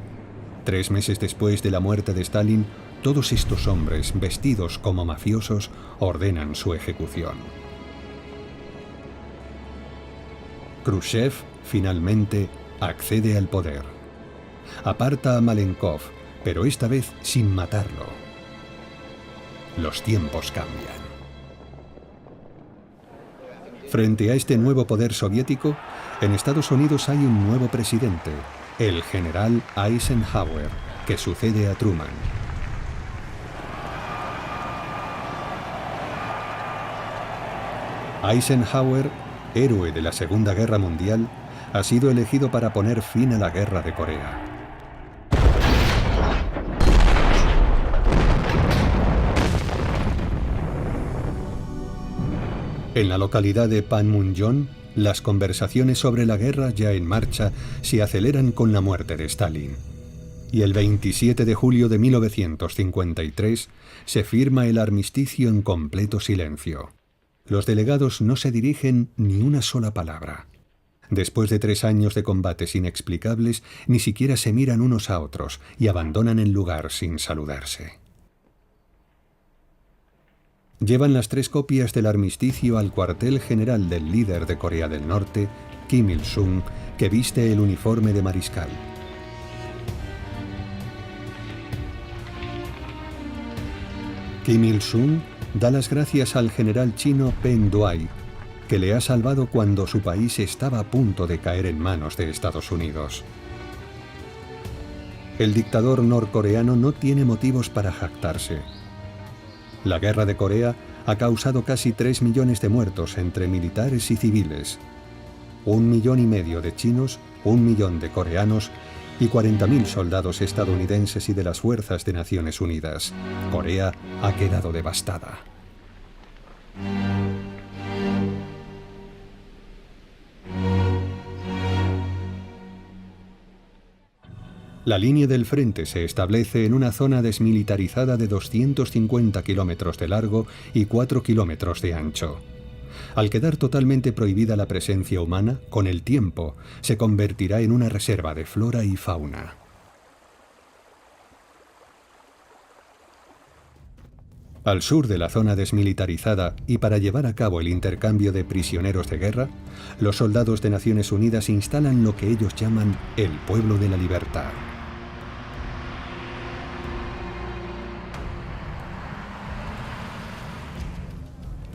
3 meses después de la muerte de Stalin, todos estos hombres, vestidos como mafiosos, ordenan su ejecución. Khrushchev, finalmente, accede al poder. Aparta a Malenkov, pero esta vez sin matarlo. Los tiempos cambian. Frente a este nuevo poder soviético, en Estados Unidos hay un nuevo presidente, el general Eisenhower, que sucede a Truman. Eisenhower, héroe de la Segunda Guerra Mundial, ha sido elegido para poner fin a la Guerra de Corea. En la localidad de Panmunjom, las conversaciones sobre la guerra ya en marcha se aceleran con la muerte de Stalin. Y el 27 de julio de 1953 se firma el armisticio en completo silencio. Los delegados no se dirigen ni una sola palabra. Después de 3 años de combates inexplicables, ni siquiera se miran unos a otros y abandonan el lugar sin saludarse. Llevan las 3 copias del armisticio al cuartel general del líder de Corea del Norte, Kim Il-sung, que viste el uniforme de mariscal. Kim Il-sung da las gracias al general chino Peng Duai, que le ha salvado cuando su país estaba a punto de caer en manos de Estados Unidos. El dictador norcoreano no tiene motivos para jactarse. La guerra de Corea ha causado casi 3 millones de muertos entre militares y civiles, 1,5 millones de chinos, 1 millón de coreanos y 40.000 soldados estadounidenses y de las fuerzas de Naciones Unidas. Corea ha quedado devastada. La línea del frente se establece en una zona desmilitarizada de 250 kilómetros de largo y 4 kilómetros de ancho. Al quedar totalmente prohibida la presencia humana, con el tiempo se convertirá en una reserva de flora y fauna. Al sur de la zona desmilitarizada y para llevar a cabo el intercambio de prisioneros de guerra, los soldados de Naciones Unidas instalan lo que ellos llaman el Pueblo de la Libertad.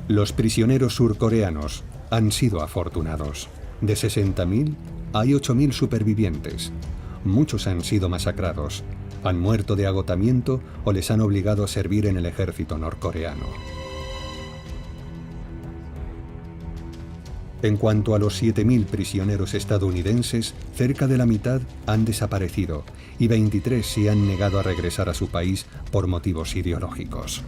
Los prisioneros surcoreanos han sido afortunados. De 60.000, hay 8.000 supervivientes. Muchos han sido masacrados, han muerto de agotamiento o les han obligado a servir en el ejército norcoreano. En cuanto a los 7.000 prisioneros estadounidenses, cerca de la mitad han desaparecido y 23 se han negado a regresar a su país por motivos ideológicos.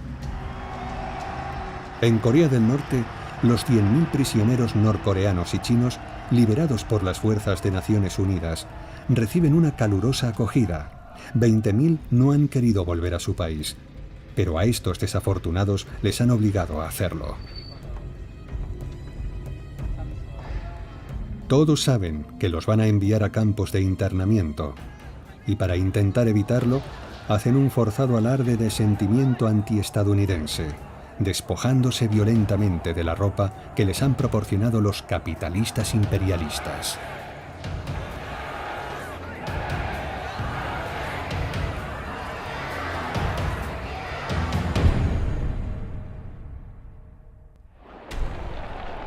En Corea del Norte, los 100.000 prisioneros norcoreanos y chinos, liberados por las fuerzas de Naciones Unidas, reciben una calurosa acogida. 20.000 no han querido volver a su país, pero a estos desafortunados les han obligado a hacerlo. Todos saben que los van a enviar a campos de internamiento, y para intentar evitarlo, hacen un forzado alarde de sentimiento antiestadounidense, despojándose violentamente de la ropa que les han proporcionado los capitalistas imperialistas.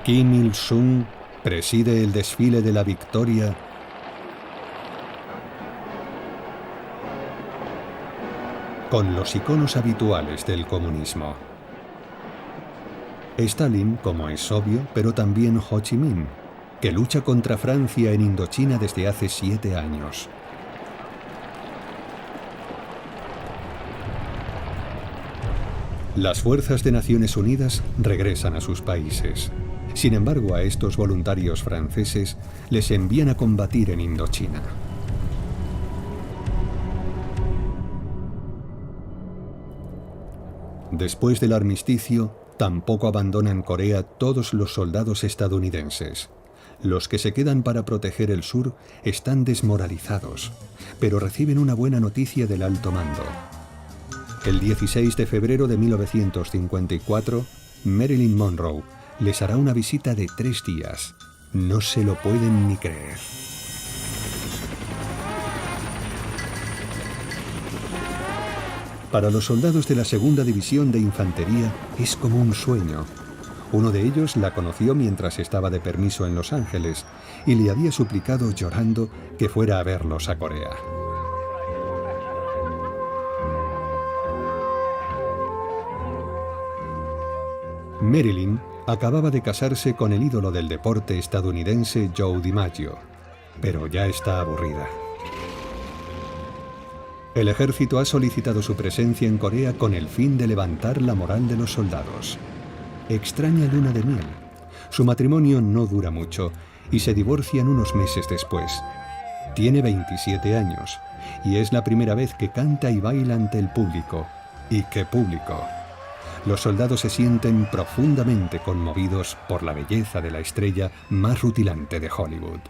Kim Il-sung preside el desfile de la victoria con los iconos habituales del comunismo. Stalin, como es obvio, pero también Ho Chi Minh, que lucha contra Francia en Indochina desde hace 7 años. Las fuerzas de Naciones Unidas regresan a sus países. Sin embargo, a estos voluntarios franceses les envían a combatir en Indochina. Después del armisticio, tampoco abandonan Corea todos los soldados estadounidenses. Los que se quedan para proteger el sur están desmoralizados, pero reciben una buena noticia del alto mando. El 16 de febrero de 1954, Marilyn Monroe les hará una visita de 3 días. No se lo pueden ni creer. Para los soldados de la Segunda División de Infantería es como un sueño. Uno de ellos la conoció mientras estaba de permiso en Los Ángeles y le había suplicado llorando que fuera a verlos a Corea. Marilyn acababa de casarse con el ídolo del deporte estadounidense Joe DiMaggio, pero ya está aburrida. El ejército ha solicitado su presencia en Corea con el fin de levantar la moral de los soldados. Extraña luna de miel. Su matrimonio no dura mucho y se divorcian unos meses después. Tiene 27 años y es la primera vez que canta y baila ante el público. ¿Y qué público? Los soldados se sienten profundamente conmovidos por la belleza de la estrella más rutilante de Hollywood.